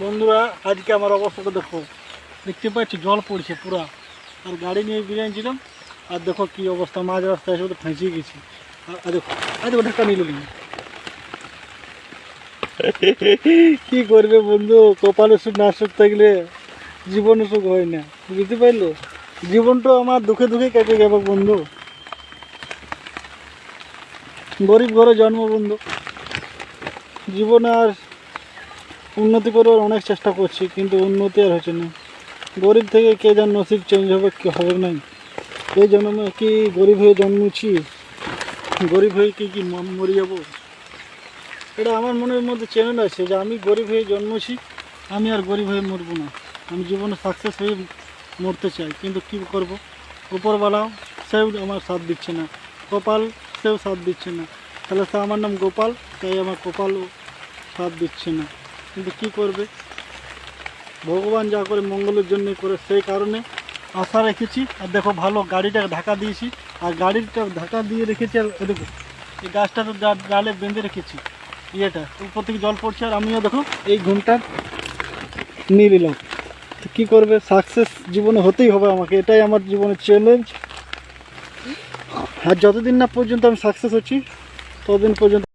বন্ধুরা আজকে আমার অবস্থাটা দেখো, দেখতে পাচ্ছি জল পড়ছে পুরা। আর গাড়ি নিয়ে বেরিয়েছিলাম, আর দেখো কি অবস্থা, মাঝ রাস্তায় এসে তো ফেঁসিয়ে গেছি। আর দেখো ধাক্কা নিল নি। কি করবে বন্ধু, কপালে সুখ না সুখ থাকলে জীবনে সুখ হয় না, বুঝতে পারলো? জীবনটা আমার দুঃখে দুঃখে কেটে যাবে বন্ধু। গরিব ঘরে জন্ম বন্ধু, জীবনে আর উন্নতি করার অনেক চেষ্টা করছি, কিন্তু উন্নতি আর হচ্ছে না। গরিব থেকে কে যেন নসিব চেঞ্জ হবে কি হবে নাই। এই জন্মে কি গরিব হয়ে জন্মেছি, গরিব হয়ে কি মরে যাব? এটা আমার মনের মধ্যে চ্যালেঞ্জ আছে যে আমি গরিব হয়ে জন্মেছি, আমি আর গরিব হয়ে মরবো না। আমি জীবনে সাকসেস হয়ে মরতে চাই, কিন্তু কী করব, উপরওয়ালাও সেও আমার সাথ দিচ্ছে না, কপাল সেও সাথ দিচ্ছে না। তাহলে সে আমার নাম গোপাল, তাই আমার কপালও সাথ দিচ্ছে না। কিন্তু কি করবে, ভগবান যা করে মঙ্গলের জন্য করে, সেই কারণে আশা রেখেছি। আর দেখো ভালো গাড়িটাকে ঢাকা দিয়েছি, আর গাড়িটা ঢাকা দিয়ে রেখেছি। আর দেখো এই গাছটা তো ডালে বেঁধে রেখেছি, ইয়েটা উপর থেকে জল পড়ছে। আর আমিও দেখো এই ঘুমটা নিয়ে নিলাম। তো কী করবে, সাকসেস জীবনে হতেই হবে আমাকে, এটাই আমার জীবনের চ্যালেঞ্জ। আর যতদিন না পর্যন্ত আমি সাকসেস হচ্ছি ততদিন পর্যন্ত